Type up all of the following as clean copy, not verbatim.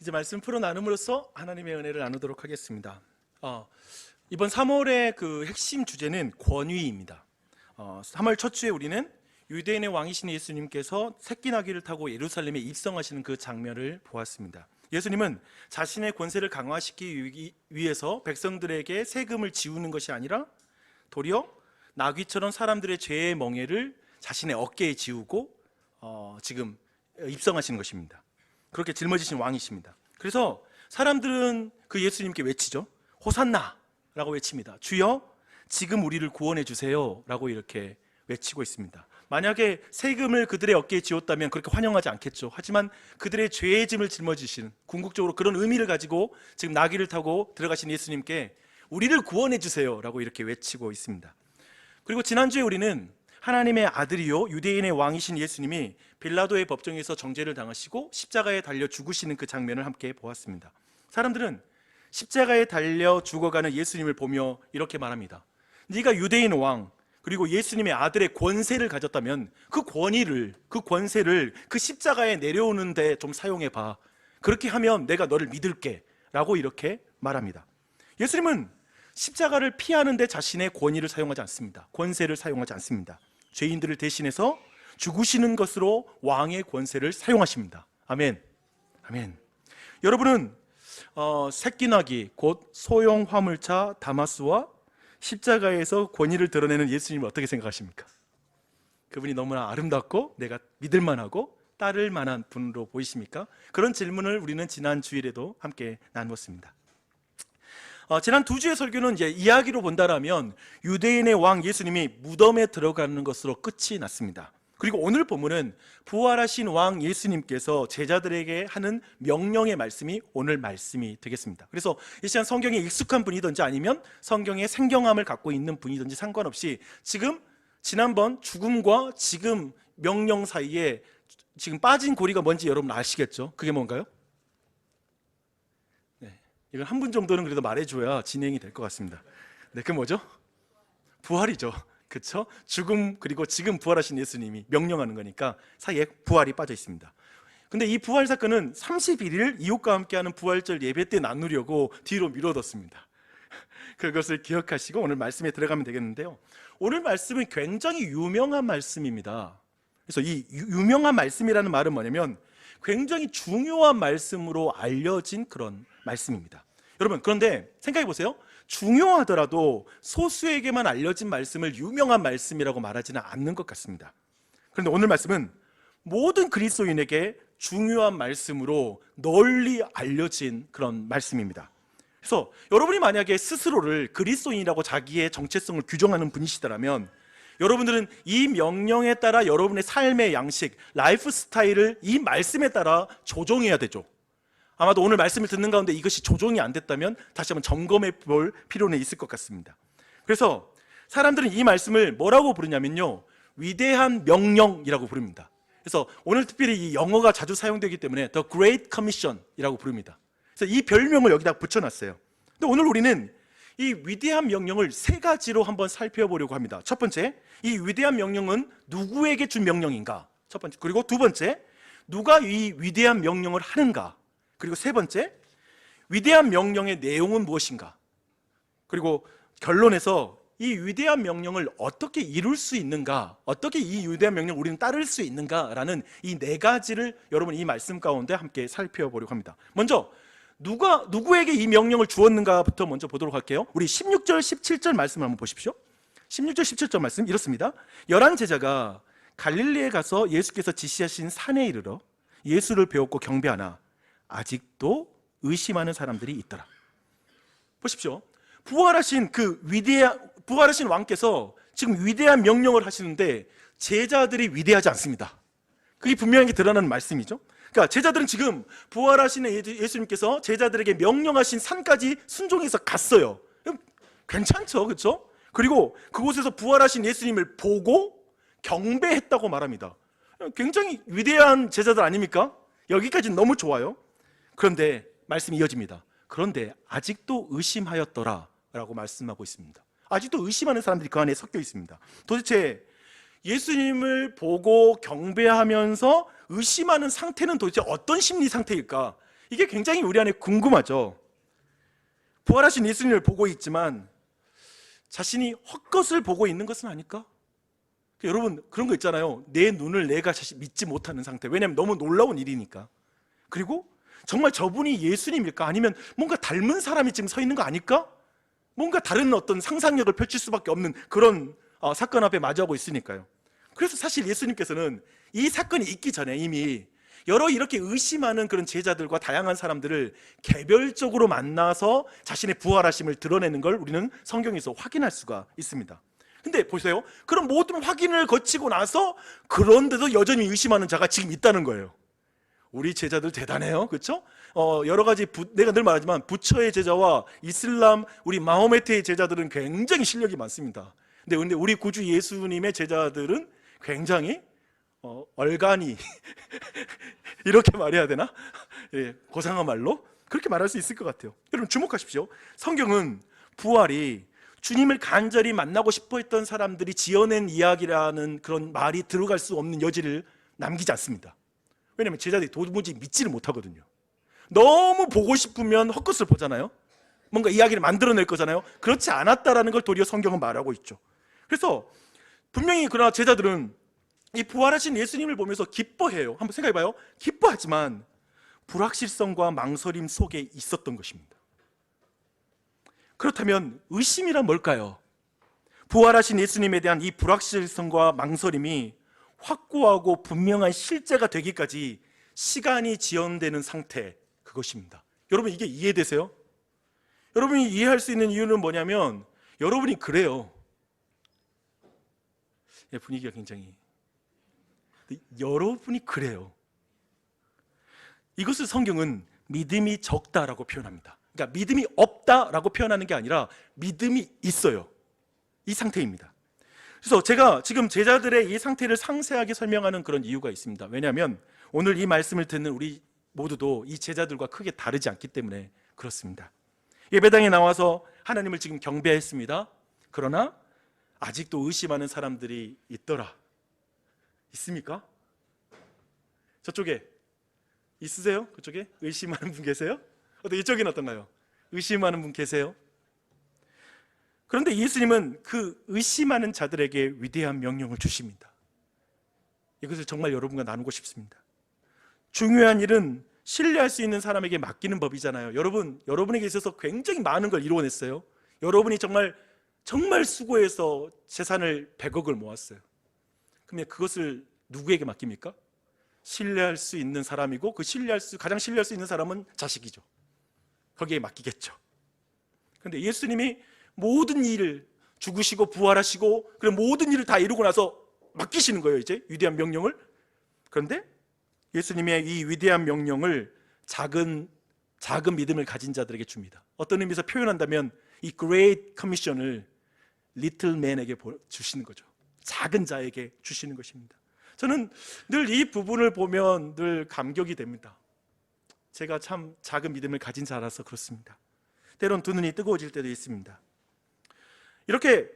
이제 말씀 풀어 나눔으로써 하나님의 은혜를 나누도록 하겠습니다. 이번 3월의 그 핵심 주제는 권위입니다. 3월 첫 주에 우리는 유대인의 왕이신 예수님께서 새끼 나귀를 타고 예루살렘에 입성하시는 그 장면을 보았습니다. 예수님은 자신의 권세를 강화시키기 위해서 백성들에게 세금을 지우는 것이 아니라 도리어 나귀처럼 사람들의 죄의 멍에를 자신의 어깨에 지우고 지금 입성하시는 것입니다. 그렇게 짊어지신 왕이십니다. 그래서 사람들은 그 예수님께 외치죠. 호산나 라고 외칩니다. 주여 지금 우리를 구원해 주세요 라고 이렇게 외치고 있습니다. 만약에 세금을 그들의 어깨에 지웠다면 그렇게 환영하지 않겠죠. 하지만 그들의 죄의 짐을 짊어지시는, 궁극적으로 그런 의미를 가지고 지금 나귀를 타고 들어가신 예수님께 우리를 구원해 주세요 라고 이렇게 외치고 있습니다. 그리고 지난주에 우리는 하나님의 아들이요 유대인의 왕이신 예수님이 빌라도의 법정에서 정죄를 당하시고 십자가에 달려 죽으시는 그 장면을 함께 보았습니다. 사람들은 십자가에 달려 죽어가는 예수님을 보며 이렇게 말합니다. 네가 유대인 왕 그리고 예수님의 아들의 권세를 가졌다면 그 권위를, 그 권세를 그 십자가에 내려오는 데 좀 사용해봐. 그렇게 하면 내가 너를 믿을게 라고 이렇게 말합니다. 예수님은 십자가를 피하는 데 자신의 권위를 사용하지 않습니다. 권세를 사용하지 않습니다. 죄인들을 대신해서 죽으시는 것으로 왕의 권세를 사용하십니다. 아멘. 아멘. 여러분은 새끼나귀 곧 소형 화물차 다마스와 십자가에서 권위를 드러내는 예수님을 어떻게 생각하십니까? 그분이 너무나 아름답고 내가 믿을 만하고 따를 만한 분으로 보이십니까? 그런 질문을 우리는 지난 주일에도 함께 나누었습니다. 지난 두 주의 설교는 이제 이야기로 본다라면 유대인의 왕 예수님이 무덤에 들어가는 것으로 끝이 났습니다. 그리고 오늘 본문은 부활하신 왕 예수님께서 제자들에게 하는 명령의 말씀이 오늘 말씀이 되겠습니다. 그래서 이 시간 성경에 익숙한 분이든지 아니면 성경의 생경함을 갖고 있는 분이든지 상관없이 지금 지난번 죽음과 지금 명령 사이에 지금 빠진 고리가 뭔지 여러분 아시겠죠? 그게 뭔가요? 네, 이건 한 분 정도는 그래도 말해줘야 진행이 될 것 같습니다. 네, 그 뭐죠? 부활이죠. 그렇죠? 죽음 그리고 지금 부활하신 예수님이 명령하는 거니까 사이에 부활이 빠져 있습니다. 근데 이 부활 사건은 31일 이웃과 함께하는 부활절 예배 때 나누려고 뒤로 미뤄뒀습니다. 그것을 기억하시고 오늘 말씀에 들어가면 되겠는데요. 오늘 말씀은 굉장히 유명한 말씀입니다. 그래서 이 유명한 말씀이라는 말은 뭐냐면 굉장히 중요한 말씀으로 알려진 그런 말씀입니다. 여러분, 그런데 생각해 보세요. 중요하더라도 소수에게만 알려진 말씀을 유명한 말씀이라고 말하지는 않는 것 같습니다. 그런데 오늘 말씀은 모든 그리스도인에게 중요한 말씀으로 널리 알려진 그런 말씀입니다. 그래서 여러분이 만약에 스스로를 그리스도인이라고 자기의 정체성을 규정하는 분이시더라면 여러분들은 이 명령에 따라 여러분의 삶의 양식, 라이프 스타일을 이 말씀에 따라 조정해야 되죠. 아마도 오늘 말씀을 듣는 가운데 이것이 조정이 안 됐다면 다시 한번 점검해 볼 필요는 있을 것 같습니다. 그래서 사람들은 이 말씀을 뭐라고 부르냐면요, 위대한 명령이라고 부릅니다. 그래서 오늘 특별히 이 영어가 자주 사용되기 때문에 The Great Commission이라고 부릅니다. 그래서 이 별명을 여기다 붙여놨어요. 근데 오늘 우리는 이 위대한 명령을 세 가지로 한번 살펴보려고 합니다. 첫 번째, 이 위대한 명령은 누구에게 준 명령인가? 첫 번째. 그리고 두 번째, 누가 이 위대한 명령을 하는가? 그리고 세 번째, 위대한 명령의 내용은 무엇인가? 그리고 결론에서 이 위대한 명령을 어떻게 이룰 수 있는가? 어떻게 이 위대한 명령을 우리는 따를 수 있는가라는 이 네 가지를 여러분 이 말씀 가운데 함께 살펴보려고 합니다. 먼저 누구에게 이 명령을 주었는가부터 먼저 보도록 할게요. 우리 16절, 17절 말씀을 한번 보십시오. 16절, 17절 말씀 이렇습니다. 11 제자가 갈릴리에 가서 예수께서 지시하신 산에 이르러 예수를 배웠고 경배하나 아직도 의심하는 사람들이 있더라. 보십시오. 부활하신 부활하신 왕께서 지금 위대한 명령을 하시는데 제자들이 위대하지 않습니다. 그게 분명하게 드러나는 말씀이죠. 그러니까 제자들은 지금 부활하신 예수님께서 제자들에게 명령하신 산까지 순종해서 갔어요. 괜찮죠, 그렇죠? 그리고 그곳에서 부활하신 예수님을 보고 경배했다고 말합니다. 굉장히 위대한 제자들 아닙니까? 여기까지는 너무 좋아요. 그런데 말씀이 이어집니다. 그런데 아직도 의심하였더라 라고 말씀하고 있습니다. 아직도 의심하는 사람들이 그 안에 섞여 있습니다. 도대체 예수님을 보고 경배하면서 의심하는 상태는 도대체 어떤 심리 상태일까? 이게 굉장히 우리 안에 궁금하죠. 부활하신 예수님을 보고 있지만 자신이 헛것을 보고 있는 것은 아닐까? 여러분, 그런 거 있잖아요. 내 눈을 내가 사실 믿지 못하는 상태. 왜냐하면 너무 놀라운 일이니까. 그리고 정말 저분이 예수님일까? 아니면 뭔가 닮은 사람이 지금 서 있는 거 아닐까? 뭔가 다른 어떤 상상력을 펼칠 수밖에 없는 그런 사건 앞에 마주하고 있으니까요. 그래서 사실 예수님께서는 이 사건이 있기 전에 이미 여러 이렇게 의심하는 그런 제자들과 다양한 사람들을 개별적으로 만나서 자신의 부활하심을 드러내는 걸 우리는 성경에서 확인할 수가 있습니다. 근데 보세요. 그런 모든 확인을 거치고 나서 그런데도 여전히 의심하는 자가 지금 있다는 거예요. 우리 제자들 대단해요. 그렇죠? 여러 가지 내가 늘 말하지만 부처의 제자와 이슬람 우리 마호메트의 제자들은 굉장히 실력이 많습니다. 근데 우리 구주 예수님의 제자들은 굉장히 얼간이 이렇게 말해야 되나? 예, 고상한 말로 그렇게 말할 수 있을 것 같아요. 여러분 주목하십시오. 성경은 부활이 주님을 간절히 만나고 싶어 했던 사람들이 지어낸 이야기라는 그런 말이 들어갈 수 없는 여지를 남기지 않습니다. 왜냐하면 제자들이 도무지 믿지를 못하거든요. 너무 보고 싶으면 헛것을 보잖아요. 뭔가 이야기를 만들어낼 거잖아요. 그렇지 않았다라는 걸 도리어 성경은 말하고 있죠. 그래서 분명히 그러나 제자들은 이 부활하신 예수님을 보면서 기뻐해요. 한번 생각해봐요. 기뻐하지만 불확실성과 망설임 속에 있었던 것입니다. 그렇다면 의심이란 뭘까요? 부활하신 예수님에 대한 이 불확실성과 망설임이 확고하고 분명한 실제가 되기까지 시간이 지연되는 상태, 그것입니다. 여러분 이게 이해되세요? 여러분이 이해할 수 있는 이유는 뭐냐면 여러분이 그래요. 분위기가 굉장히 여러분이 그래요. 이것을 성경은 믿음이 적다라고 표현합니다. 그러니까 믿음이 없다라고 표현하는 게 아니라 믿음이 있어요. 이 상태입니다. 그래서 제가 지금 제자들의 이 상태를 상세하게 설명하는 그런 이유가 있습니다. 왜냐하면 오늘 이 말씀을 듣는 우리 모두도 이 제자들과 크게 다르지 않기 때문에 그렇습니다. 예배당에 나와서 하나님을 지금 경배했습니다. 그러나 아직도 의심하는 사람들이 있더라. 있습니까? 저쪽에 있으세요? 그쪽에 의심하는 분 계세요? 이쪽에는 어떤가요? 의심하는 분 계세요? 그런데 예수님은 그 의심하는 자들에게 위대한 명령을 주십니다. 이것을 정말 여러분과 나누고 싶습니다. 중요한 일은 신뢰할 수 있는 사람에게 맡기는 법이잖아요. 여러분에게 있어서 굉장히 많은 걸 이루어냈어요. 여러분이 정말 수고해서 재산을 100억을 모았어요. 그러면 그것을 누구에게 맡깁니까? 신뢰할 수 있는 사람이고 가장 신뢰할 수 있는 사람은 자식이죠. 거기에 맡기겠죠. 그런데 예수님이 모든 일을 죽으시고 부활하시고 그런 모든 일을 다 이루고 나서 맡기시는 거예요. 이제 위대한 명령을. 그런데 예수님의 이 위대한 명령을 작은 믿음을 가진 자들에게 줍니다. 어떤 의미에서 표현한다면 이 Great Commission을 Little Man에게 주시는 거죠. 작은 자에게 주시는 것입니다. 저는 늘 이 부분을 보면 늘 감격이 됩니다. 제가 참 작은 믿음을 가진 자라서 그렇습니다. 때론 두 눈이 뜨거워질 때도 있습니다. 이렇게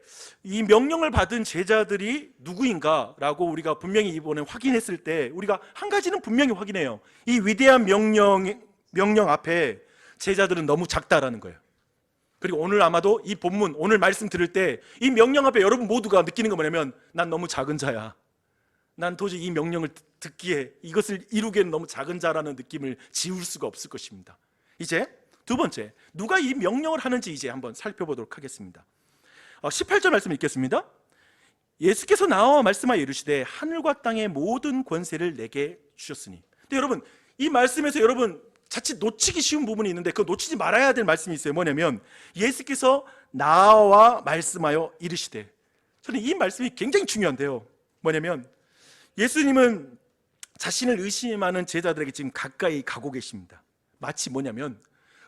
이 명령을 받은 제자들이 누구인가라고 우리가 분명히 이번에 확인했을 때 우리가 한 가지는 분명히 확인해요. 이 위대한 명령 앞에 제자들은 너무 작다라는 거예요. 그리고 오늘 아마도 이 본문, 오늘 말씀 들을 때 이 명령 앞에 여러분 모두가 느끼는 건 뭐냐면 난 너무 작은 자야. 난 도저히 이 명령을 듣기에 이것을 이루기에는 너무 작은 자라는 느낌을 지울 수가 없을 것입니다. 이제 두 번째, 누가 이 명령을 하는지 이제 한번 살펴보도록 하겠습니다. 18절 말씀 읽겠습니다. 예수께서 나와 말씀하여 이르시되 하늘과 땅의 모든 권세를 내게 주셨으니. 근데 여러분 이 말씀에서 여러분 자칫 놓치기 쉬운 부분이 있는데 그 놓치지 말아야 될 말씀이 있어요. 뭐냐면 예수께서 나와 말씀하여 이르시되. 저는 이 말씀이 굉장히 중요한데요. 뭐냐면 예수님은 자신을 의심하는 제자들에게 지금 가까이 가고 계십니다. 마치 뭐냐면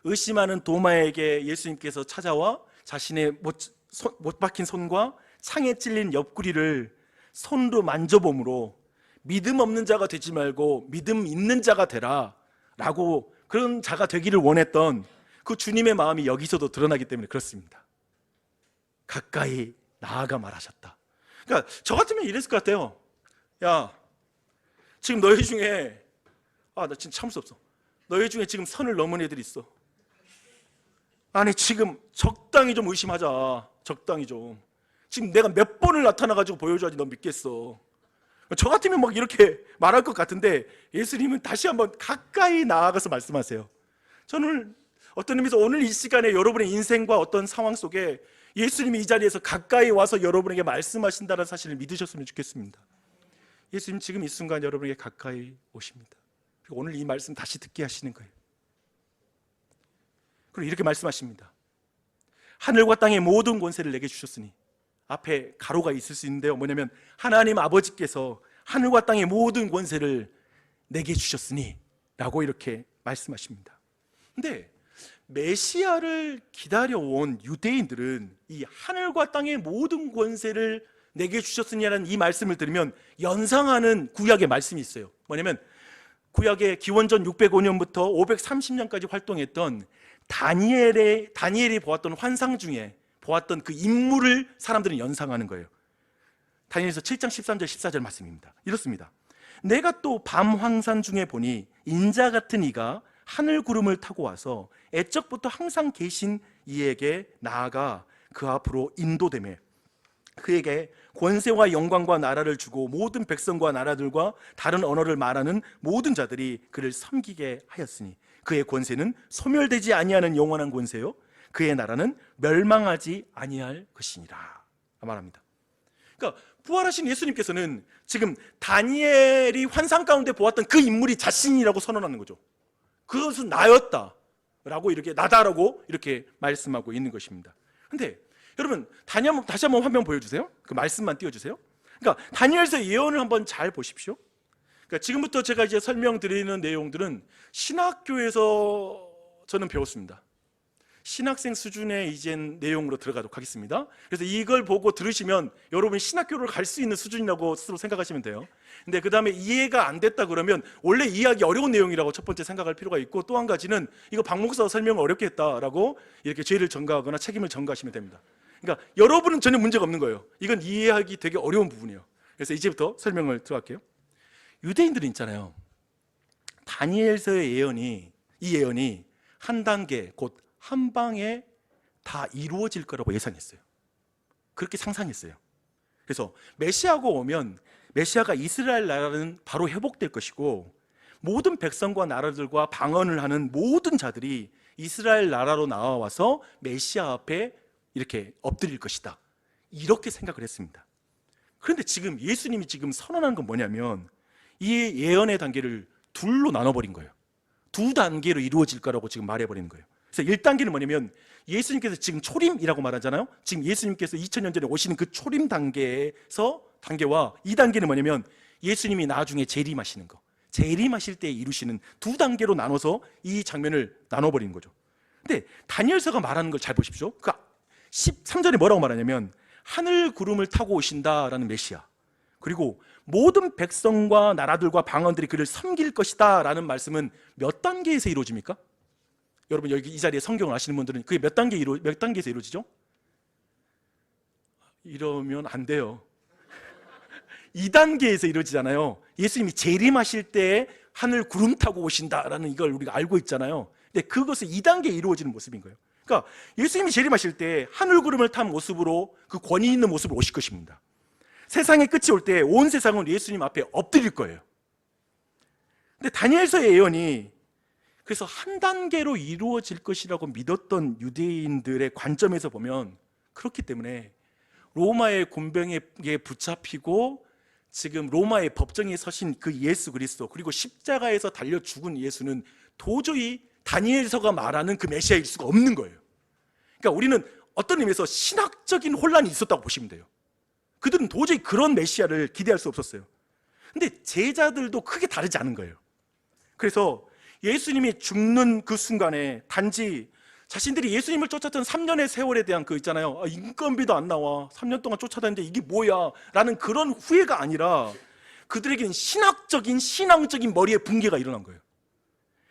의심하는 도마에게 예수님께서 찾아와 자신의 못 박힌 손과 창에 찔린 옆구리를 손으로 만져봄으로 믿음 없는 자가 되지 말고 믿음 있는 자가 되라 라고 그런 자가 되기를 원했던 그 주님의 마음이 여기서도 드러나기 때문에 그렇습니다. 가까이 나아가 말하셨다. 그러니까 저 같으면 이랬을 것 같아요. 야, 지금 너희 중에 나 진짜 참을 수 없어. 너희 중에 지금 선을 넘은 애들이 있어. 아니 지금 적당히 좀 의심하자. 적당히 좀. 지금 내가 몇 번을 나타나가지고 보여줘야지 너 믿겠어. 저 같으면 막 이렇게 말할 것 같은데 예수님은 다시 한번 가까이 나아가서 말씀하세요. 저는 어떤 의미에서 오늘 이 시간에 여러분의 인생과 어떤 상황 속에 예수님이 이 자리에서 가까이 와서 여러분에게 말씀하신다는 사실을 믿으셨으면 좋겠습니다. 예수님 지금 이 순간 여러분에게 가까이 오십니다. 그리고 오늘 이 말씀 다시 듣게 하시는 거예요. 그리고 이렇게 말씀하십니다. 하늘과 땅의 모든 권세를 내게 주셨으니, 앞에 가로가 있을 수 있는데요, 뭐냐면 하나님 아버지께서 하늘과 땅의 모든 권세를 내게 주셨으니 라고 이렇게 말씀하십니다. 근데 메시아를 기다려온 유대인들은 이 하늘과 땅의 모든 권세를 내게 주셨으니라는 이 말씀을 들으면 연상하는 구약의 말씀이 있어요. 뭐냐면 구약의 기원전 605년부터 530년까지 활동했던 다니엘이 보았던 환상 중에 보았던 그 인물을 사람들은 연상하는 거예요. 다니엘서 7장 13절 14절 말씀입니다. 이렇습니다. 내가 또 밤 황산 중에 보니 인자 같은 이가 하늘 구름을 타고 와서 애적부터 항상 계신 이에게 나아가 그 앞으로 인도되매 그에게 권세와 영광과 나라를 주고 모든 백성과 나라들과 다른 언어를 말하는 모든 자들이 그를 섬기게 하였으니 그의 권세는 소멸되지 아니하는 영원한 권세요 그의 나라는 멸망하지 아니할 것이니라 말합니다. 그러니까 부활하신 예수님께서는 지금 다니엘이 환상 가운데 보았던 그 인물이 자신이라고 선언하는 거죠. 그것은 나였다라고 이렇게 나다라고 이렇게 말씀하고 있는 것입니다. 근데 여러분 다시 한번 화면 보여주세요. 그 말씀만 띄워주세요. 그러니까 다니엘서 예언을 한번 잘 보십시오. 그러니까 지금부터 제가 이제 설명드리는 내용들은 신학교에서 저는 배웠습니다. 신학생 수준의 이제 내용으로 들어가도록 하겠습니다. 그래서 이걸 보고 들으시면 여러분이 신학교를 갈 수 있는 수준이라고 스스로 생각하시면 돼요. 근데 그 다음에 이해가 안 됐다 그러면 원래 이해하기 어려운 내용이라고 첫 번째 생각할 필요가 있고, 또 한 가지는 이거 박 목사 설명을 어렵게 했다라고 이렇게 죄를 전가하거나 책임을 전가하시면 됩니다. 그러니까 여러분은 전혀 문제가 없는 거예요. 이건 이해하기 되게 어려운 부분이에요. 그래서 이제부터 설명을 들어갈게요. 유대인들은 있잖아요, 다니엘서의 이 예언이 한 단계 곧 한 방에 다 이루어질 거라고 예상했어요. 그렇게 상상했어요. 그래서 메시아가 오면 메시아가 이스라엘 나라는 바로 회복될 것이고 모든 백성과 나라들과 방언을 하는 모든 자들이 이스라엘 나라로 나와서 메시아 앞에 이렇게 엎드릴 것이다, 이렇게 생각을 했습니다. 그런데 지금 예수님이 지금 선언한 건 뭐냐면 이 예언의 단계를 둘로 나눠버린 거예요. 두 단계로 이루어질 거라고 지금 말해버리는 거예요. 그래서 1단계는 뭐냐면 예수님께서 지금 초림이라고 말하잖아요. 지금 예수님께서 2000년 전에 오시는 그 초림 단계와 2단계는 뭐냐면 예수님이 나중에 재림하시는 거, 재림하실 때 이루시는 두 단계로 나눠서 이 장면을 나눠버리는 거죠. 근데 다니엘서가 말하는 걸 잘 보십시오. 그 13절에 뭐라고 말하냐면 하늘 구름을 타고 오신다라는 메시아, 그리고 모든 백성과 나라들과 방언들이 그를 섬길 것이다 라는 말씀은 몇 단계에서 이루어집니까? 여러분 여기 이 자리에 성경을 아시는 분들은 그게 몇 단계에서 이루어지죠? 이러면 안 돼요. 2단계에서 이루어지잖아요. 예수님이 재림하실 때 하늘 구름 타고 오신다라는 이걸 우리가 알고 있잖아요. 근데 그것은 2단계에 이루어지는 모습인 거예요. 그러니까 예수님이 재림하실 때 하늘 구름을 탄 모습으로 그 권위 있는 모습으로 오실 것입니다. 세상의 끝이 올 때 온 세상은 예수님 앞에 엎드릴 거예요. 근데 다니엘서의 예언이 그래서 한 단계로 이루어질 것이라고 믿었던 유대인들의 관점에서 보면 그렇기 때문에 로마의 군병에 붙잡히고 지금 로마의 법정에 서신 그 예수 그리스도, 그리고 십자가에서 달려 죽은 예수는 도저히 다니엘서가 말하는 그 메시아일 수가 없는 거예요. 그러니까 우리는 어떤 의미에서 신학적인 혼란이 있었다고 보시면 돼요. 그들은 도저히 그런 메시아를 기대할 수 없었어요. 근데 제자들도 크게 다르지 않은 거예요. 그래서 예수님이 죽는 그 순간에 단지 자신들이 예수님을 쫓았던 3년의 세월에 대한 그 있잖아요, 인건비도 안 나와 3년 동안 쫓아다니는데 이게 뭐야 라는 그런 후회가 아니라 그들에게는 신앙적인 머리에 붕괴가 일어난 거예요.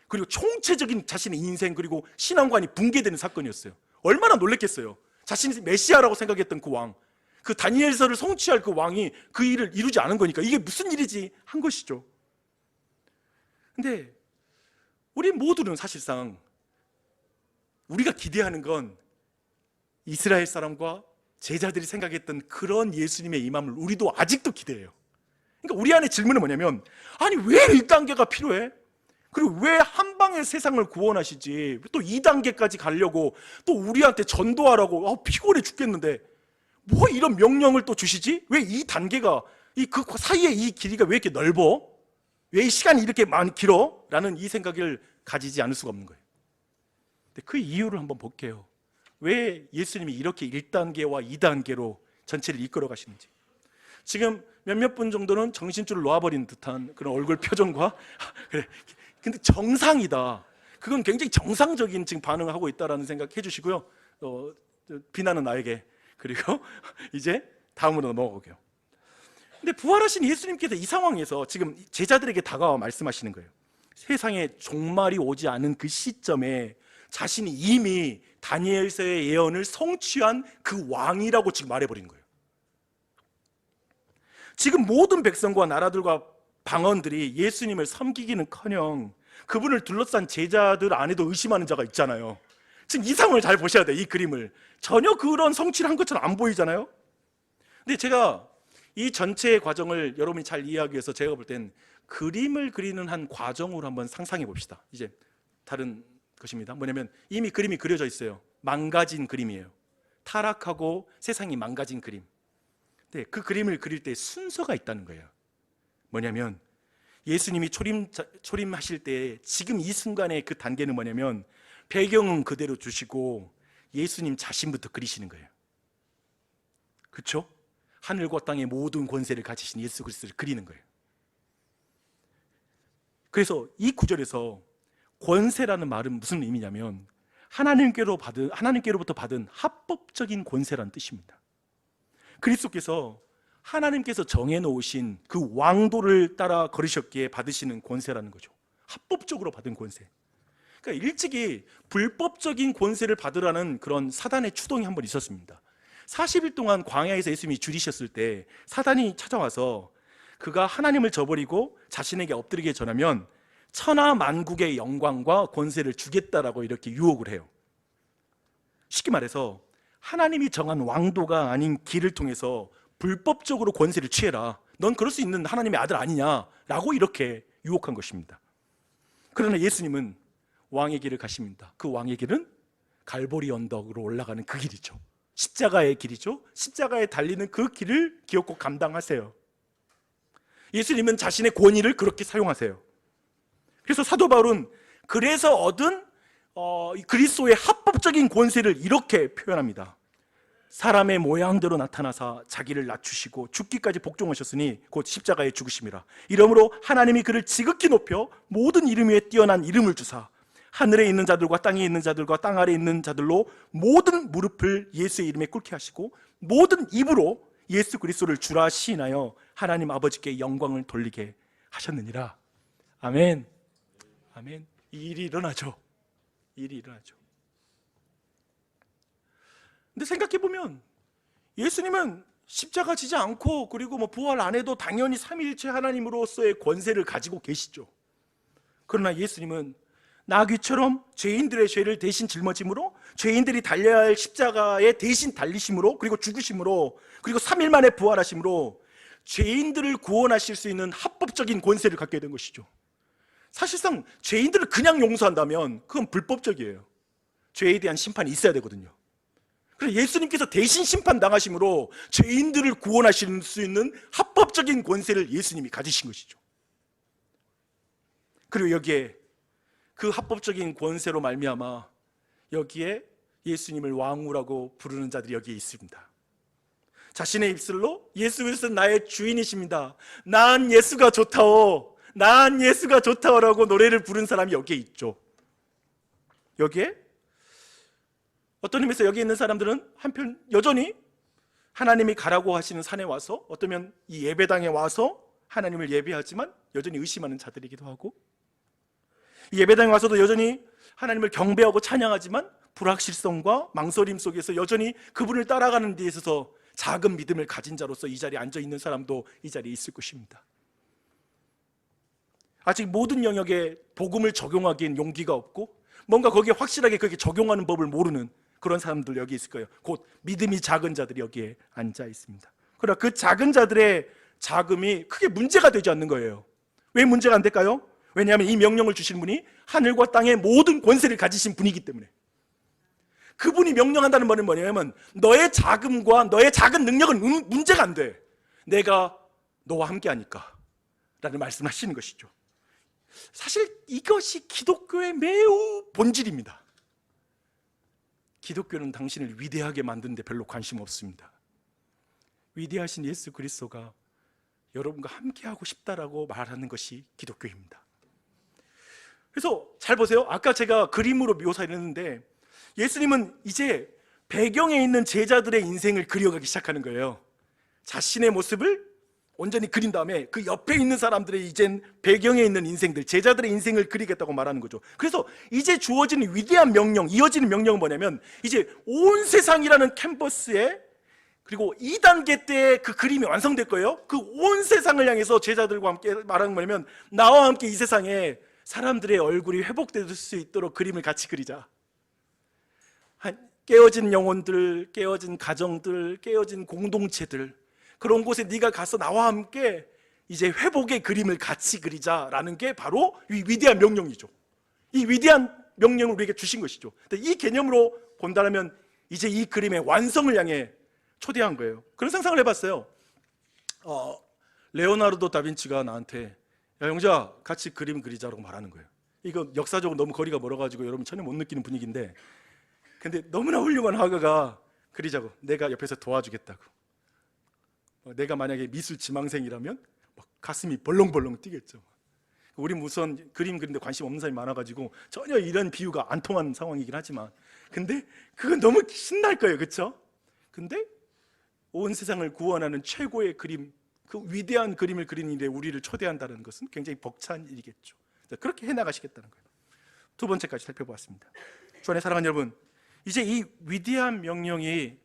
그리고 총체적인 자신의 인생 그리고 신앙관이 붕괴되는 사건이었어요. 얼마나 놀랬겠어요. 자신이 메시아라고 생각했던 그 왕, 그 다니엘서를 성취할 그 왕이 그 일을 이루지 않은 거니까 이게 무슨 일이지 한 것이죠. 근데 우리 모두는 사실상 우리가 기대하는 건 이스라엘 사람과 제자들이 생각했던 그런 예수님의 임함을 우리도 아직도 기대해요. 그러니까 우리 안에 질문은 뭐냐면, 아니 왜 1단계가 필요해? 그리고 왜 한 방에 세상을 구원하시지 또 2단계까지 가려고 또 우리한테 전도하라고, 피곤해 죽겠는데 뭐 이런 명령을 또 주시지? 왜 이 단계가, 그 사이에 이 길이가 왜 이렇게 넓어? 왜 이 시간이 이렇게 많이 길어? 라는 이 생각을 가지지 않을 수가 없는 거예요. 근데 그 이유를 한번 볼게요. 왜 예수님이 이렇게 1단계와 2단계로 전체를 이끌어 가시는지. 지금 몇몇 분 정도는 정신줄을 놓아버린 듯한 그런 얼굴 표정과 그래, 근데 정상이다, 그건 굉장히 정상적인 지금 반응을 하고 있다라는 생각 해주시고요. 비난은 나에게. 그리고 이제 다음으로 넘어가게요. 근데 부활하신 예수님께서 이 상황에서 지금 제자들에게 다가와 말씀하시는 거예요. 세상에 종말이 오지 않은 그 시점에 자신이 이미 다니엘서의 예언을 성취한 그 왕이라고 지금 말해버린 거예요. 지금 모든 백성과 나라들과 방언들이 예수님을 섬기기는커녕 그분을 둘러싼 제자들 안에도 의심하는 자가 있잖아요. 지금 이 상황을 잘 보셔야 돼요. 이 그림을 전혀 그런 성취를 한 것처럼 안 보이잖아요. 근데 제가 이 전체의 과정을 여러분이 잘 이해하기 위해서 제가 볼 땐 그림을 그리는 한 과정으로 한번 상상해 봅시다. 이제 다른 것입니다. 뭐냐면 이미 그림이 그려져 있어요. 망가진 그림이에요. 타락하고 세상이 망가진 그림. 근데 그 그림을 그릴 때 순서가 있다는 거예요. 뭐냐면 예수님이 초림하실 때 지금 이 순간의 그 단계는 뭐냐면 배경은 그대로 두시고 예수님 자신부터 그리시는 거예요. 그렇죠? 하늘과 땅의 모든 권세를 가지신 예수 그리스도를 그리는 거예요. 그래서 이 구절에서 권세라는 말은 무슨 의미냐면 하나님께로부터 받은 합법적인 권세라는 뜻입니다. 그리스도께서 하나님께서 정해놓으신 그 왕도를 따라 걸으셨기에 받으시는 권세라는 거죠. 합법적으로 받은 권세. 그러니까 일찍이 불법적인 권세를 받으라는 그런 사단의 추동이 한 번 있었습니다. 40일 동안 광야에서 예수님이 줄이셨을 때 사단이 찾아와서 그가 하나님을 저버리고 자신에게 엎드리게 전하면 천하 만국의 영광과 권세를 주겠다라고 이렇게 유혹을 해요. 쉽게 말해서 하나님이 정한 왕도가 아닌 길을 통해서 불법적으로 권세를 취해라, 넌 그럴 수 있는 하나님의 아들 아니냐라고 이렇게 유혹한 것입니다. 그러나 예수님은 왕의 길을 가십니다. 그 왕의 길은 갈보리 언덕으로 올라가는 그 길이죠. 십자가의 길이죠. 십자가에 달리는 그 길을 기어코 감당하세요. 예수님은 자신의 권위를 그렇게 사용하세요. 그래서 사도 바울은 그래서 얻은 그리스도의 합법적인 권세를 이렇게 표현합니다. 사람의 모양대로 나타나사 자기를 낮추시고 죽기까지 복종하셨으니 곧 십자가에 죽으심이라. 이러므로 하나님이 그를 지극히 높여 모든 이름 위에 뛰어난 이름을 주사 하늘에 있는 자들과 땅에 있는 자들과 땅 아래에 있는 자들로 모든 무릎을 예수의 이름에 꿇게 하시고 모든 입으로 예수 그리스도를 주라 시인하여 하나님 아버지께 영광을 돌리게 하셨느니라. 아멘. 아멘. 이 일이 일어나죠. 일이 일어나죠. 근데 생각해보면 예수님은 십자가 지지 않고 그리고 부활 안 해도 당연히 삼위일체 하나님으로서의 권세를 가지고 계시죠. 그러나 예수님은 나귀처럼 죄인들의 죄를 대신 짊어짐으로, 죄인들이 달려야 할 십자가에 대신 달리심으로, 그리고 죽으심으로, 그리고 3일 만에 부활하심으로 죄인들을 구원하실 수 있는 합법적인 권세를 갖게 된 것이죠. 사실상 죄인들을 그냥 용서한다면 그건 불법적이에요. 죄에 대한 심판이 있어야 되거든요. 그래서 예수님께서 대신 심판당하심으로 죄인들을 구원하실 수 있는 합법적인 권세를 예수님이 가지신 것이죠. 그리고 여기에 그 합법적인 권세로 말미암아 여기에 예수님을 왕후라고 부르는 자들이 여기에 있습니다. 자신의 입술로 예수 그리스도는 나의 주인이십니다, 난 예수가 좋다오, 난 예수가 좋다오라고 노래를 부른 사람이 여기에 있죠. 여기에 어떤 의미에서 여기 있는 사람들은 한편 여전히 하나님이 가라고 하시는 산에 와서 어쩌면 이 예배당에 와서 하나님을 예배하지만 여전히 의심하는 자들이기도 하고, 예배당에 와서도 여전히 하나님을 경배하고 찬양하지만 불확실성과 망설임 속에서 여전히 그분을 따라가는 데 있어서 작은 믿음을 가진 자로서 이 자리에 앉아 있는 사람도 이 자리에 있을 것입니다. 아직 모든 영역에 복음을 적용하기엔 용기가 없고 뭔가 거기에 확실하게 그렇게 적용하는 법을 모르는 그런 사람들 여기 있을 거예요. 곧 믿음이 작은 자들이 여기에 앉아 있습니다. 그러나 그 작은 자들의 자금이 크게 문제가 되지 않는 거예요. 왜 문제가 안 될까요? 왜냐하면 이 명령을 주신 분이 하늘과 땅의 모든 권세를 가지신 분이기 때문에. 그분이 명령한다는 말은 뭐냐면 너의 자금과 너의 작은 능력은 문제가 안 돼. 내가 너와 함께 하니까 라는 말씀을 하시는 것이죠. 사실 이것이 기독교의 매우 본질입니다. 기독교는 당신을 위대하게 만드는 데 별로 관심 없습니다. 위대하신 예수 그리스도가 여러분과 함께 하고 싶다라고 말하는 것이 기독교입니다. 그래서 잘 보세요. 아까 제가 그림으로 묘사를 했는데 예수님은 이제 배경에 있는 제자들의 인생을 그려가기 시작하는 거예요. 자신의 모습을 온전히 그린 다음에 그 옆에 있는 사람들의 이젠 배경에 있는 인생들, 제자들의 인생을 그리겠다고 말하는 거죠. 그래서 이제 주어지는 위대한 명령, 이어지는 명령은 뭐냐면 이제 온 세상이라는 캔버스에 그리고 2단계 때 그 그림이 완성될 거예요. 그 온 세상을 향해서 제자들과 함께 말하는 거냐면 나와 함께 이 세상에 사람들의 얼굴이 회복될 수 있도록 그림을 같이 그리자. 깨어진 영혼들, 깨어진 가정들, 깨어진 공동체들, 그런 곳에 네가 가서 나와 함께 이제 회복의 그림을 같이 그리자라는 게 바로 이 위대한 명령이죠. 이 위대한 명령을 우리에게 주신 것이죠. 이 개념으로 본다면 이제 이 그림의 완성을 향해 초대한 거예요. 그런 상상을 해봤어요. 레오나르도 다빈치가 나한테 야 영자 같이 그림 그리자라고 말하는 거예요. 이거 역사적으로 너무 거리가 멀어가지고 여러분 전혀 못 느끼는 분위기인데, 근데 너무나 훌륭한 화가가 그리자고 내가 옆에서 도와주겠다고. 내가 만약에 미술 지망생이라면 가슴이 벌렁벌렁 뛰겠죠. 우리 우선 그림 그리는데 관심 없는 사람이 많아가지고 전혀 이런 비유가 안 통하는 상황이긴 하지만, 근데 그건 너무 신날 거예요, 그렇죠? 근데 온 세상을 구원하는 최고의 그림, 그 위대한 그림을 그리는 일에 우리를 초대한다는 것은 굉장히 벅찬 일이겠죠. 그렇게 해나가시겠다는 거예요. 두 번째까지 살펴보았습니다. 주 안에 사랑하는 여러분, 이제 이 위대한 명령이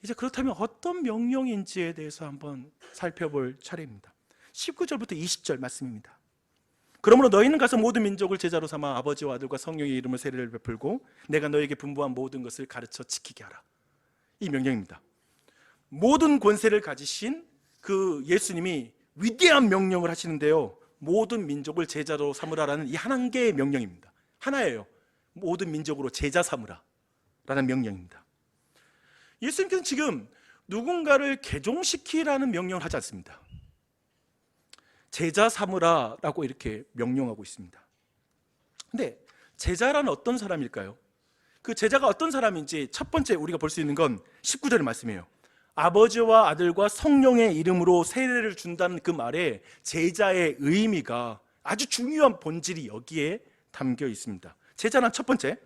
이제 그렇다면 어떤 명령인지에 대해서 한번 살펴볼 차례입니다. 19절부터 20절 말씀입니다. 그러므로 너희는 가서 모든 민족을 제자로 삼아 아버지와 아들과 성령의 이름으로 세례를 베풀고 내가 너에게 분부한 모든 것을 가르쳐 지키게 하라. 이 명령입니다. 모든 권세를 가지신 그 예수님이 위대한 명령을 하시는데요, 모든 민족을 제자로 삼으라라는 이 한 개의 명령입니다. 하나예요. 모든 민족으로 제자 삼으라 라는 명령입니다. 예수님께서는 지금 누군가를 개종시키라는 명령을 하지 않습니다. 제자 삼으라 라고 이렇게 명령하고 있습니다. 근데 제자란 어떤 사람일까요? 그 제자가 어떤 사람인지 첫 번째 우리가 볼 수 있는 건 19절의 말씀이에요. 아버지와 아들과 성령의 이름으로 세례를 준다는 그 말에 제자의 의미가 아주 중요한 본질이 여기에 담겨 있습니다. 제자는 첫 번째,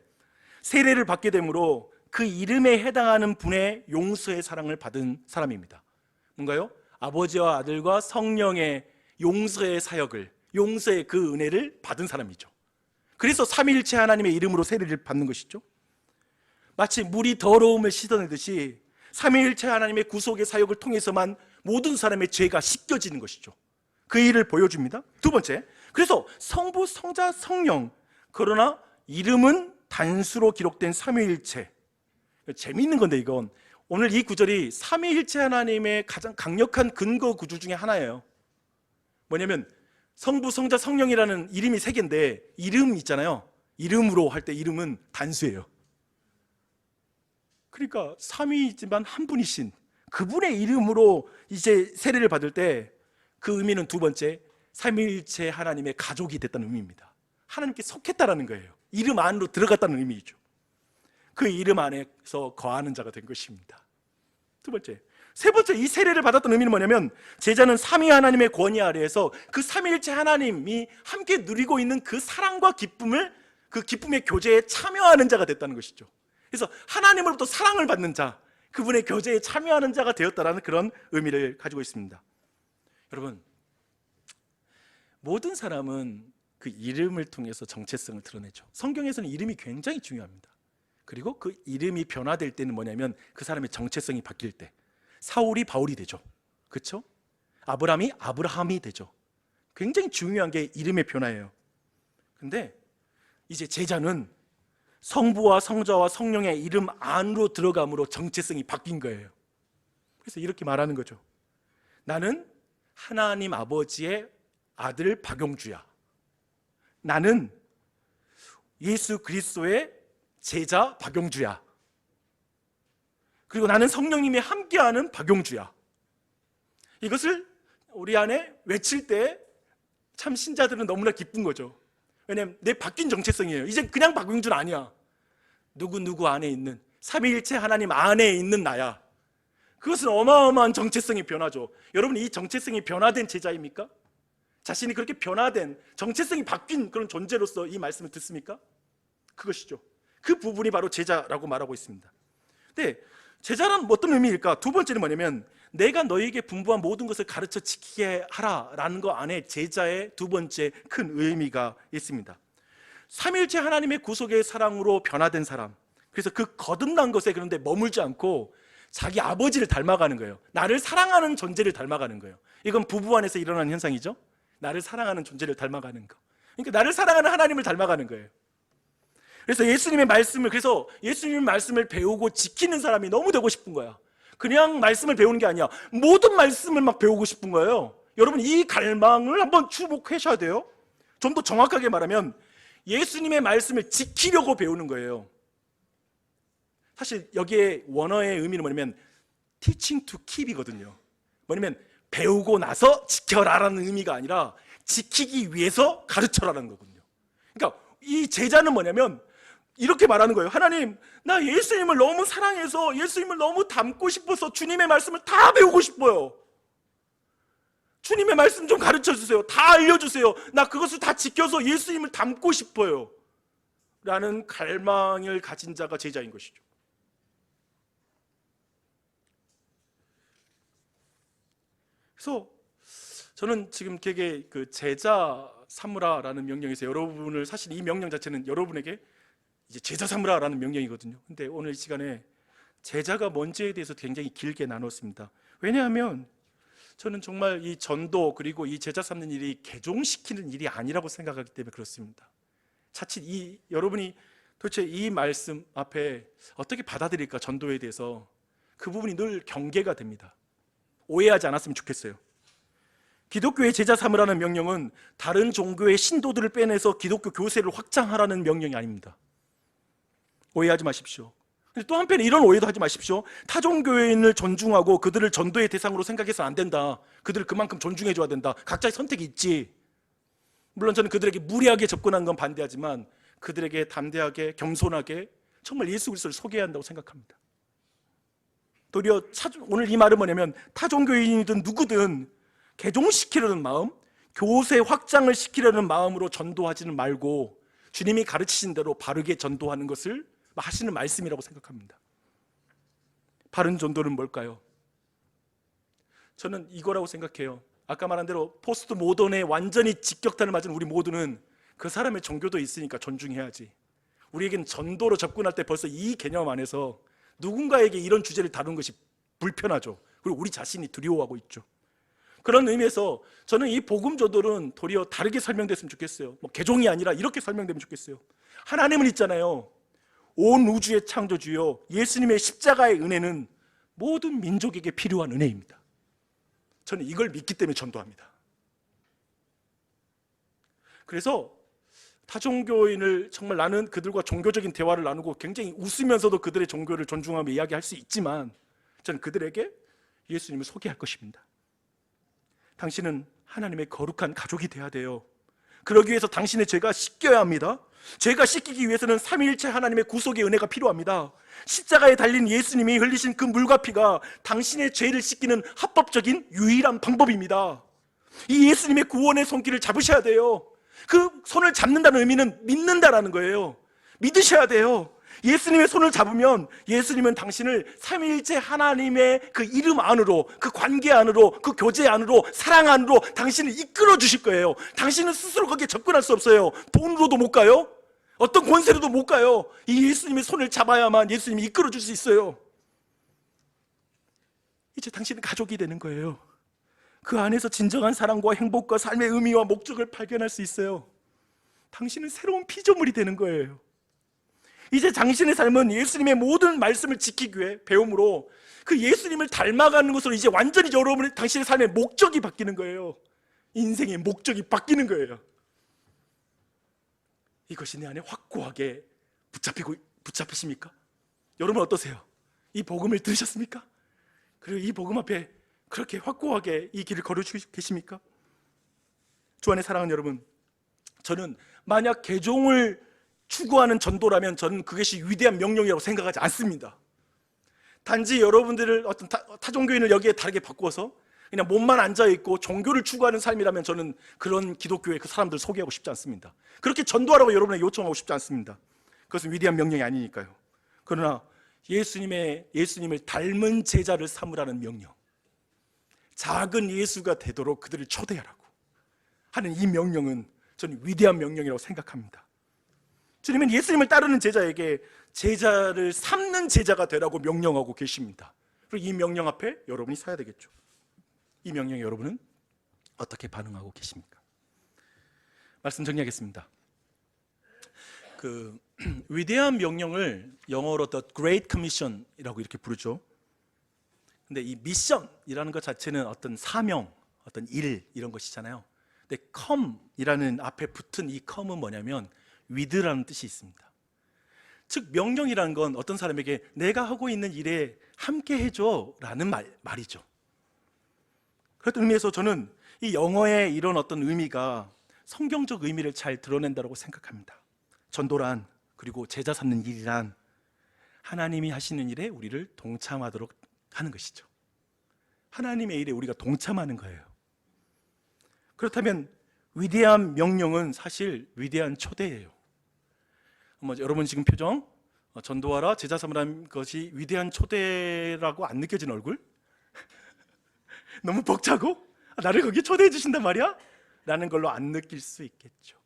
세례를 받게 되므로 그 이름에 해당하는 분의 용서의 사랑을 받은 사람입니다. 뭔가요? 아버지와 아들과 성령의 용서의 사역을, 용서의 그 은혜를 받은 사람이죠. 그래서 삼위일체 하나님의 이름으로 세례를 받는 것이죠. 마치 물이 더러움을 씻어내듯이 삼위일체 하나님의 구속의 사역을 통해서만 모든 사람의 죄가 씻겨지는 것이죠. 그 일을 보여줍니다. 두 번째, 그래서 성부, 성자, 성령, 그러나 이름은 단수로 기록된 삼위일체. 재미있는 건데 이건 오늘 이 구절이 삼위일체 하나님의 가장 강력한 근거 구주 중에 하나예요. 뭐냐면 성부, 성자, 성령이라는 이름이 세 개인데 이름 있잖아요. 이름으로 할 때 이름은 단수예요. 그러니까 삼위이지만 한 분이신 그분의 이름으로 이제 세례를 받을 때 그 의미는 두 번째, 삼위일체 하나님의 가족이 됐다는 의미입니다. 하나님께 속했다라는 거예요. 이름 안으로 들어갔다는 의미죠. 그 이름 안에서 거하는 자가 된 것입니다. 두 번째, 세 번째, 이 세례를 받았던 의미는 뭐냐면 제자는 삼위 하나님의 권위 아래에서 그 삼위일체 하나님이 함께 누리고 있는 그 사랑과 기쁨을, 그 기쁨의 교제에 참여하는 자가 됐다는 것이죠. 그래서 하나님으로부터 사랑을 받는 자, 그분의 교제에 참여하는 자가 되었다라는 그런 의미를 가지고 있습니다. 여러분, 모든 사람은 그 이름을 통해서 정체성을 드러내죠. 성경에서는 이름이 굉장히 중요합니다. 그리고 그 이름이 변화될 때는 뭐냐면 그 사람의 정체성이 바뀔 때, 사울이 바울이 되죠. 그렇죠? 아브라함이 아브라함이 되죠. 굉장히 중요한 게 이름의 변화예요. 근데 이제 제자는 성부와 성자와 성령의 이름 안으로 들어감으로 정체성이 바뀐 거예요. 그래서 이렇게 말하는 거죠. 나는 하나님 아버지의 아들 박용주야. 나는 예수 그리스도의 제자 박용주야. 그리고 나는 성령님이 함께하는 박용주야. 이것을 우리 안에 외칠 때 참 신자들은 너무나 기쁜 거죠. 왜냐하면 내 바뀐 정체성이에요. 이제 그냥 박용주는 아니야. 누구 안에 있는 삼위일체 하나님 안에 있는 나야. 그것은 어마어마한 정체성이 변하죠. 여러분, 이 정체성이 변화된 제자입니까? 자신이 그렇게 변화된 정체성이 바뀐 그런 존재로서 이 말씀을 듣습니까? 그것이죠. 그 부분이 바로 제자라고 말하고 있습니다. 근데 제자란 어떤 의미일까? 두 번째는 뭐냐면 내가 너희에게 분부한 모든 것을 가르쳐 지키게 하라라는 거 안에 제자의 두 번째 큰 의미가 있습니다. 삼위일체 하나님의 구속의 사랑으로 변화된 사람, 그래서 그 거듭난 것에 그런데 머물지 않고 자기 아버지를 닮아가는 거예요. 나를 사랑하는 존재를 닮아가는 거예요. 이건 부부 안에서 일어나는 현상이죠. 나를 사랑하는 존재를 닮아가는 거. 그러니까 나를 사랑하는 하나님을 닮아가는 거예요. 그래서 예수님의 말씀을 배우고 지키는 사람이 너무 되고 싶은 거야. 그냥 말씀을 배우는 게 아니야. 모든 말씀을 막 배우고 싶은 거예요. 여러분, 이 갈망을 한번 주목하셔야 돼요. 좀 더 정확하게 말하면 예수님의 말씀을 지키려고 배우는 거예요. 사실 여기에 원어의 의미는 뭐냐면 teaching to keep이거든요. 뭐냐면 배우고 나서 지켜라라는 의미가 아니라 지키기 위해서 가르쳐라는 거거든요. 그러니까 이 제자는 뭐냐면 이렇게 말하는 거예요. 하나님, 나 예수님을 너무 사랑해서 예수님을 너무 닮고 싶어서 주님의 말씀을 다 배우고 싶어요. 주님의 말씀 좀 가르쳐 주세요. 다 알려주세요. 나 그것을 다 지켜서 예수님을 닮고 싶어요. 라는 갈망을 가진 자가 제자인 것이죠. 그래서 저는 지금 되게 그 제자 삼으라라는 명령에서 여러분을, 사실 이 명령 자체는 여러분에게 이제 제자 삼으라라는 명령이거든요. 근데 오늘 이 시간에 제자가 뭔지에 대해서 굉장히 길게 나눴습니다. 왜냐하면 저는 정말 이 전도 그리고 이 제자 삼는 일이 개종시키는 일이 아니라고 생각하기 때문에 그렇습니다. 자칫 여러분이 도대체 이 말씀 앞에 어떻게 받아들일까, 전도에 대해서 그 부분이 늘 경계가 됩니다. 오해하지 않았으면 좋겠어요. 기독교의 제자 삼으라는 명령은 다른 종교의 신도들을 빼내서 기독교 교세를 확장하라는 명령이 아닙니다. 오해하지 마십시오. 또 한편에 이런 오해도 하지 마십시오. 타종교인을 존중하고 그들을 전도의 대상으로 생각해서 안 된다. 그들을 그만큼 존중해줘야 된다. 각자의 선택이 있지. 물론 저는 그들에게 무리하게 접근한 건 반대하지만 그들에게 담대하게 겸손하게 정말 예수 그리스도를 소개해야 한다고 생각합니다. 도리어 오늘 이 말은 뭐냐면 타종교인이든 누구든 개종시키려는 마음, 교세 확장을 시키려는 마음으로 전도하지는 말고 주님이 가르치신 대로 바르게 전도하는 것을 하시는 말씀이라고 생각합니다. 바른 전도는 뭘까요? 저는 이거라고 생각해요. 아까 말한 대로 포스트 모던에 완전히 직격탄을 맞은 우리 모두는 그 사람의 종교도 있으니까 존중해야지. 우리에겐 전도로 접근할 때 벌써 이 개념 안에서 누군가에게 이런 주제를 다루는 것이 불편하죠. 그리고 우리 자신이 두려워하고 있죠. 그런 의미에서 저는 이 복음 전도는 도리어 다르게 설명됐으면 좋겠어요. 개종이 아니라 이렇게 설명되면 좋겠어요. 하나님은 있잖아요. 온 우주의 창조주요 예수님의 십자가의 은혜는 모든 민족에게 필요한 은혜입니다. 저는 이걸 믿기 때문에 전도합니다. 그래서 타종교인을 정말 나는 그들과 종교적인 대화를 나누고 굉장히 웃으면서도 그들의 종교를 존중하며 이야기할 수 있지만 저는 그들에게 예수님을 소개할 것입니다. 당신은 하나님의 거룩한 가족이 돼야 돼요. 그러기 위해서 당신의 죄가 씻겨야 합니다. 죄가 씻기기 위해서는 삼위일체 하나님의 구속의 은혜가 필요합니다. 십자가에 달린 예수님이 흘리신 그 물과 피가 당신의 죄를 씻기는 합법적인 유일한 방법입니다. 이 예수님의 구원의 손길을 잡으셔야 돼요. 그 손을 잡는다는 의미는 믿는다라는 거예요. 믿으셔야 돼요. 예수님의 손을 잡으면 예수님은 당신을 삼위일체 하나님의 그 이름 안으로, 그 관계 안으로, 그 교제 안으로, 사랑 안으로 당신을 이끌어 주실 거예요. 당신은 스스로 거기에 접근할 수 없어요. 돈으로도 못 가요. 어떤 권세로도 못 가요. 이 예수님의 손을 잡아야만 예수님이 이끌어 줄 수 있어요. 이제 당신은 가족이 되는 거예요. 그 안에서 진정한 사랑과 행복과 삶의 의미와 목적을 발견할 수 있어요. 당신은 새로운 피조물이 되는 거예요. 이제 당신의 삶은 예수님의 모든 말씀을 지키기 위해 배움으로 그 예수님을 닮아가는 것으로 이제 완전히 당신의 삶의 목적이 바뀌는 거예요. 인생의 목적이 바뀌는 거예요. 이것이 내 안에 확고하게 붙잡히십니까? 여러분 어떠세요? 이 복음을 들으셨습니까? 그리고 이 복음 앞에 그렇게 확고하게 이 길을 걸어주고 계십니까? 주 안에 사랑하는 여러분, 저는 만약 개종을 추구하는 전도라면 저는 그것이 위대한 명령이라고 생각하지 않습니다. 단지 여러분들을 어떤 타종교인을 여기에 다르게 바꾸어서 그냥 몸만 앉아있고 종교를 추구하는 삶이라면 저는 그런 기독교의 그 사람들을 소개하고 싶지 않습니다. 그렇게 전도하라고 여러분에게 요청하고 싶지 않습니다. 그것은 위대한 명령이 아니니까요. 그러나 예수님을 닮은 제자를 삼으라는 명령, 작은 예수가 되도록 그들을 초대하라고 하는 이 명령은 저는 위대한 명령이라고 생각합니다. 주님은 예수님을 따르는 제자에게 제자를 삼는 제자가 되라고 명령하고 계십니다. 그리고 이 명령 앞에 여러분이 서야 되겠죠. 이 명령에 여러분은 어떻게 반응하고 계십니까? 말씀 정리하겠습니다. 그 위대한 명령을 영어로 The Great Commission이라고 이렇게 부르죠. 근데 이 미션이라는 것 자체는 어떤 사명, 어떤 일 이런 것이잖아요. 근데 come이라는 앞에 붙은 이 come은 뭐냐면 with라는 뜻이 있습니다. 즉 명령이라는 건 어떤 사람에게 내가 하고 있는 일에 함께 해줘 라는 말이죠. 그런 의미에서 저는 이 영어의 이런 어떤 의미가 성경적 의미를 잘 드러낸다고 생각합니다. 전도란, 그리고 제자 삼는 일이란 하나님이 하시는 일에 우리를 동참하도록 하는 것이죠. 하나님의 일에 우리가 동참하는 거예요. 그렇다면 위대한 명령은 사실 위대한 초대예요. 여러분 지금 표정, 전도하라, 제자 삼으라는 것이 위대한 초대라고 안 느껴지는 얼굴? 너무 벅차고 나를 거기 초대해 주신단 말이야? 라는 걸로 안 느낄 수 있겠죠.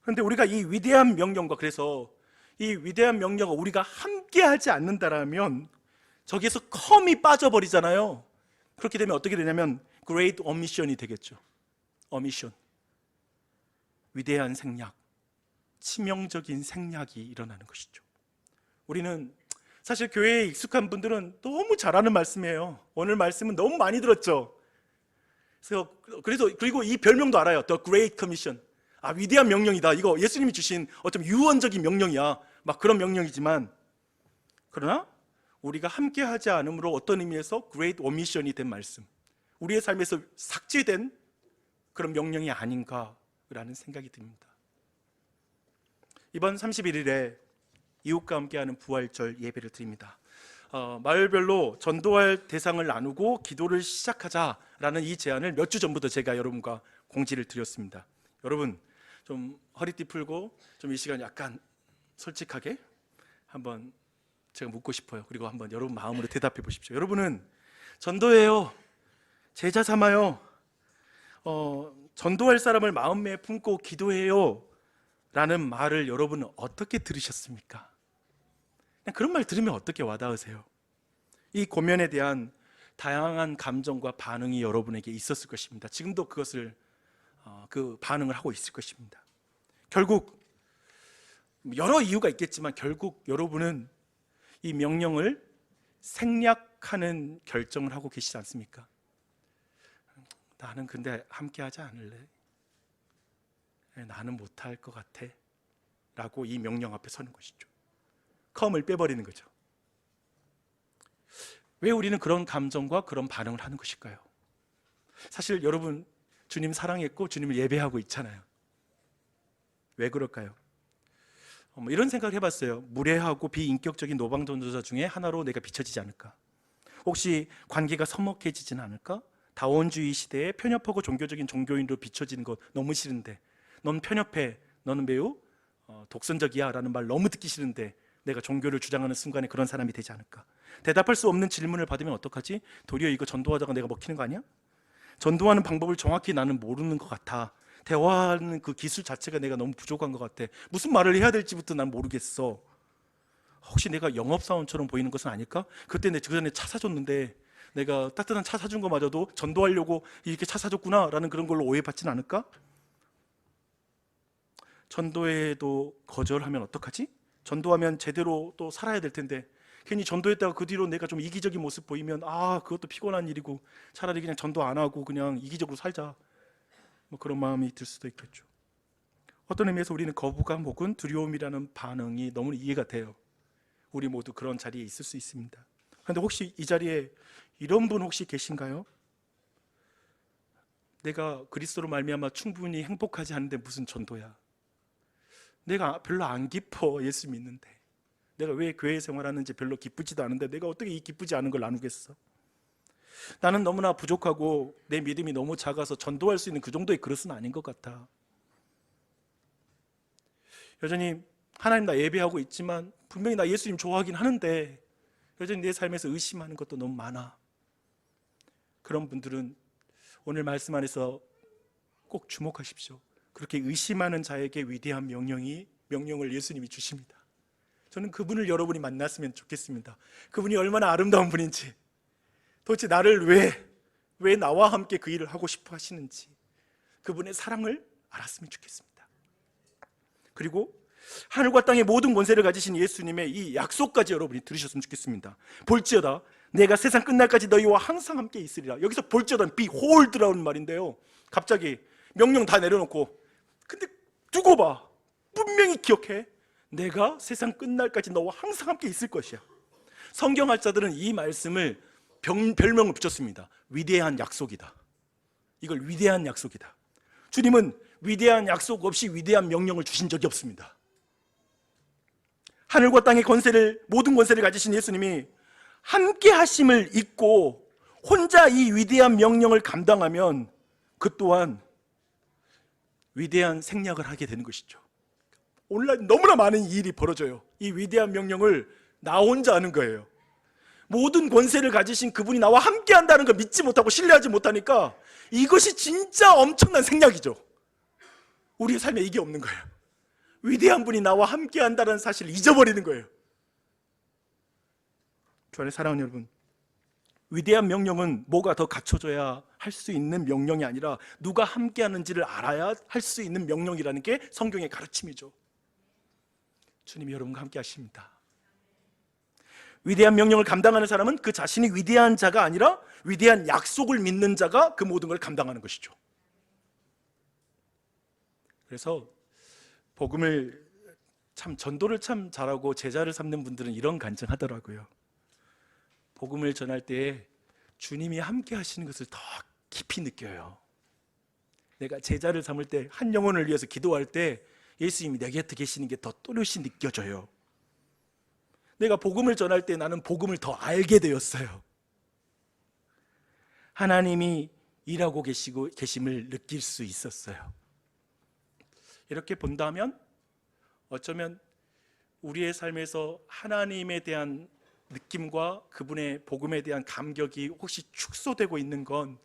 그런데 우리가 이 위대한 명령과, 그래서 이 위대한 명령을 우리가 함께 하지 않는다라면 저기에서 컴이 빠져버리잖아요. 그렇게 되면 어떻게 되냐면 Great Omission이 되겠죠. 오미션, 위대한 생략, 치명적인 생략이 일어나는 것이죠. 우리는 사실 교회에 익숙한 분들은 너무 잘 아는 말씀이에요. 오늘 말씀은 너무 많이 들었죠. 그리고 이 별명도 알아요. The Great Commission. 위대한 명령이다. 이거 예수님이 주신 어떤 유언적인 명령이야. 막 그런 명령이지만, 그러나 우리가 함께 하지 않음으로 어떤 의미에서 Great Omission이 된 말씀, 우리의 삶에서 삭제된 그런 명령이 아닌가라는 생각이 듭니다. 이번 31일에 이웃과 함께하는 부활절 예배를 드립니다. 마을별로 전도할 대상을 나누고 기도를 시작하자라는 이 제안을 몇 주 전부터 제가 여러분과 공지를 드렸습니다. 여러분 좀 허리띠 풀고 좀 이 시간 약간 솔직하게 한번 제가 묻고 싶어요. 그리고 한번 여러분 마음으로 대답해 보십시오. 여러분은 전도해요, 제자 삼아요, 전도할 사람을 마음에 품고 기도해요 라는 말을 여러분은 어떻게 들으셨습니까? 그냥 그런 말 들으면 어떻게 와닿으세요? 이 고면에 대한 다양한 감정과 반응이 여러분에게 있었을 것입니다. 지금도 그것을 그 반응을 하고 있을 것입니다. 결국 여러 이유가 있겠지만 결국 여러분은 이 명령을 생략하는 결정을 하고 계시지 않습니까? 나는 근데 함께 하지 않을래, 나는 못할 것 같아 라고 이 명령 앞에 서는 것이죠. 컴을 빼버리는 거죠. 왜 우리는 그런 감정과 그런 반응을 하는 것일까요? 사실 여러분 주님 사랑했고 주님을 예배하고 있잖아요. 왜 그럴까요? 이런 생각을 해봤어요. 무례하고 비인격적인 노방전도자 중에 하나로 내가 비춰지지 않을까? 혹시 관계가 서먹해지진 않을까? 다원주의 시대에 편협하고 종교적인 종교인으로 비춰지는 것 너무 싫은데, 넌 편협해, 너는 매우 독선적이야 라는 말 너무 듣기 싫은데 내가 종교를 주장하는 순간에 그런 사람이 되지 않을까? 대답할 수 없는 질문을 받으면 어떡하지? 도리어 이거 전도하다가 내가 먹히는 거 아니야? 전도하는 방법을 정확히 나는 모르는 것 같아. 대화하는 그 기술 자체가 내가 너무 부족한 것 같아. 무슨 말을 해야 될지부터 난 모르겠어. 혹시 내가 영업사원처럼 보이는 것은 아닐까? 그때 내 그 전에 차 사줬는데 내가 따뜻한 차 사준 거마저도 전도하려고 이렇게 차 사줬구나 라는 그런 걸로 오해받지는 않을까? 전도에도 거절하면 어떡하지? 전도하면 제대로 또 살아야 될 텐데 괜히 전도했다가 그 뒤로 내가 좀 이기적인 모습 보이면 그것도 피곤한 일이고 차라리 그냥 전도 안 하고 그냥 이기적으로 살자, 뭐 그런 마음이 들 수도 있겠죠. 어떤 의미에서 우리는 거부감 혹은 두려움이라는 반응이 너무 이해가 돼요. 우리 모두 그런 자리에 있을 수 있습니다. 그런데 혹시 이 자리에 이런 분 혹시 계신가요? 내가 그리스도로 말미암아 충분히 행복하지 않은데 무슨 전도야? 내가 별로 안 기뻐 예수 믿는데, 내가 왜 교회 생활하는지 별로 기쁘지도 않은데 내가 어떻게 이 기쁘지 않은 걸 나누겠어? 나는 너무나 부족하고 내 믿음이 너무 작아서 전도할 수 있는 그 정도의 그릇은 아닌 것 같아. 여전히 하나님 나 예배하고 있지만 분명히 나 예수님 좋아하긴 하는데 여전히 내 삶에서 의심하는 것도 너무 많아. 그런 분들은 오늘 말씀 안에서 꼭 주목하십시오. 그렇게 의심하는 자에게 위대한 명령을 예수님이 주십니다. 저는 그분을 여러분이 만났으면 좋겠습니다. 그분이 얼마나 아름다운 분인지, 도대체 나를 왜 나와 함께 그 일을 하고 싶어 하시는지, 그분의 사랑을 알았으면 좋겠습니다. 그리고 하늘과 땅의 모든 권세를 가지신 예수님의 이 약속까지 여러분이 들으셨으면 좋겠습니다. 볼지어다 내가 세상 끝날까지 너희와 항상 함께 있으리라. 여기서 볼지어다는 behold라는 말인데요, 갑자기 명령 다 내려놓고 근데 두고 봐, 분명히 기억해, 내가 세상 끝날까지 너와 항상 함께 있을 것이야. 성경학자들은 이 말씀을 별명을 붙였습니다. 위대한 약속이다. 이걸 위대한 약속이다. 주님은 위대한 약속 없이 위대한 명령을 주신 적이 없습니다. 하늘과 땅의 모든 권세를 가지신 예수님이 함께 하심을 잊고 혼자 이 위대한 명령을 감당하면 그 또한 위대한 생략을 하게 되는 것이죠. 오늘날 너무나 많은 일이 벌어져요. 이 위대한 명령을 나 혼자 하는 거예요. 모든 권세를 가지신 그분이 나와 함께 한다는 걸 믿지 못하고 신뢰하지 못하니까 이것이 진짜 엄청난 생략이죠. 우리의 삶에 이게 없는 거예요. 위대한 분이 나와 함께 한다는 사실을 잊어버리는 거예요. 주 안에 사랑하는 여러분, 위대한 명령은 뭐가 더 갖춰져야 할 수 있는 명령이 아니라 누가 함께 하는지를 알아야 할 수 있는 명령이라는 게 성경의 가르침이죠. 주님이 여러분과 함께 하십니다. 위대한 명령을 감당하는 사람은 그 자신이 위대한 자가 아니라 위대한 약속을 믿는 자가 그 모든 걸 감당하는 것이죠. 그래서 전도를 참 잘하고 제자를 삼는 분들은 이런 간증하더라고요. 복음을 전할 때에 주님이 함께 하시는 것을 더 깊이 느껴요. 내가 제자를 삼을 때, 한 영혼을 위해서 기도할 때 예수님이 내 곁에 계시는 게 더 또렷이 느껴져요. 내가 복음을 전할 때 나는 복음을 더 알게 되었어요. 하나님이 일하고 계심을 느낄 수 있었어요. 이렇게 본다면 어쩌면 우리의 삶에서 하나님에 대한 느낌과 그분의 복음에 대한 감격이 혹시 축소되고 있는 건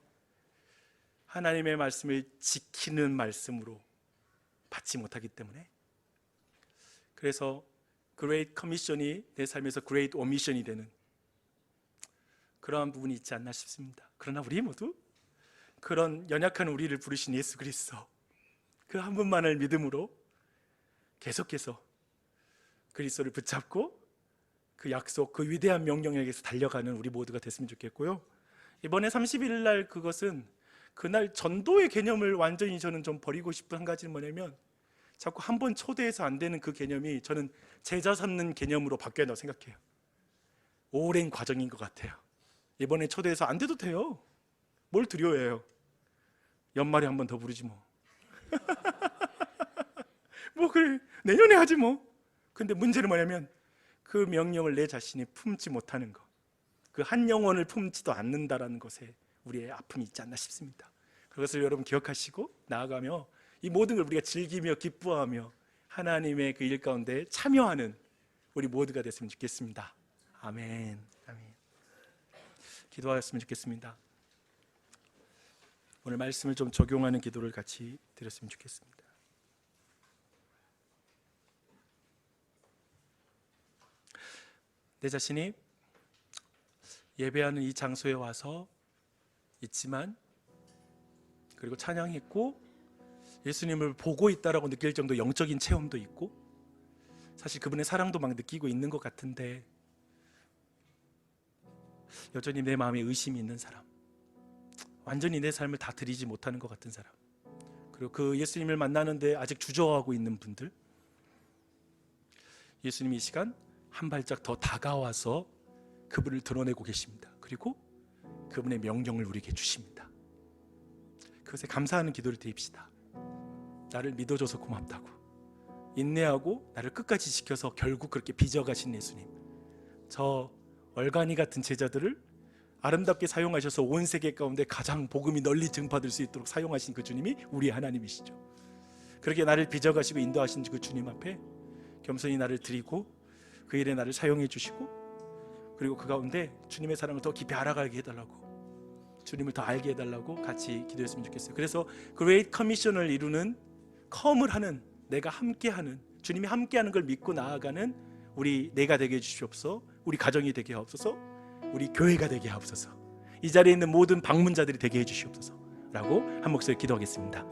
하나님의 말씀을 지키는 말씀으로 받지 못하기 때문에, 그래서 그레이트 커미션이 내 삶에서 그레이트 오미션이 되는 그러한 부분이 있지 않나 싶습니다. 그러나 우리 모두 그런 연약한 우리를 부르신 예수 그리스도, 그 한 분만을 믿음으로 계속해서 그리스도를 붙잡고 그 약속, 그 위대한 명령에게서 달려가는 우리 모두가 됐으면 좋겠고요. 이번에 30일 날 그것은 그날 전도의 개념을 완전히 저는 좀 버리고 싶은 한 가지는 뭐냐면, 자꾸 한 번 초대해서 안 되는 그 개념이 저는 제자 삼는 개념으로 바뀌어야 한다고 생각해요. 오랜 과정인 것 같아요. 이번에 초대해서 안 돼도 돼요. 뭘 두려워해요. 연말에 한 번 더 부르지 뭐. 뭐 그래, 내년에 하지 뭐. 근데 문제는 뭐냐면 그 명령을 내 자신이 품지 못하는 것, 그 한 영혼을 품지도 않는다라는 것에 우리의 아픔이 있지 않나 싶습니다. 그것을 여러분 기억하시고 나아가며 이 모든 걸 우리가 즐기며 기뻐하며 하나님의 그 일 가운데 참여하는 우리 모두가 됐으면 좋겠습니다. 아멘. 아멘. 기도하였으면 좋겠습니다. 오늘 말씀을 좀 적용하는 기도를 같이 드렸으면 좋겠습니다. 내 자신이 예배하는 이 장소에 와서 있지만, 그리고 찬양했고 예수님을 보고 있다라고 느낄 정도 영적인 체험도 있고, 사실 그분의 사랑도 막 느끼고 있는 것 같은데 여전히 내 마음에 의심이 있는 사람, 완전히 내 삶을 다 드리지 못하는 것 같은 사람, 그리고 그 예수님을 만나는데 아직 주저하고 있는 분들, 예수님이 이 시간 한 발짝 더 다가와서 그분을 드러내고 계십니다. 그리고 그분의 명령을 우리에게 주십니다. 그것에 감사하는 기도를 드립시다. 나를 믿어줘서 고맙다고, 인내하고 나를 끝까지 지켜서 결국 그렇게 빚어가신 예수님, 저 얼간이 같은 제자들을 아름답게 사용하셔서 온 세계 가운데 가장 복음이 널리 증파될 수 있도록 사용하신 그 주님이 우리 하나님이시죠. 그렇게 나를 빚어가시고 인도하신 그 주님 앞에 겸손히 나를 드리고 그 일에 나를 사용해 주시고, 그리고 그 가운데 주님의 사랑을 더 깊이 알아가게 해달라고, 주님을 더 알게 해달라고 같이 기도했으면 좋겠어요. 그래서 그레이트 커미션을 이루는, 컴을 하는, 내가 함께하는, 주님이 함께하는 걸 믿고 나아가는 우리 내가 되게 해주시옵소서. 우리 가정이 되게 하옵소서. 우리 교회가 되게 하옵소서. 이 자리에 있는 모든 방문자들이 되게 해주시옵소서 라고 한 목소리 기도하겠습니다.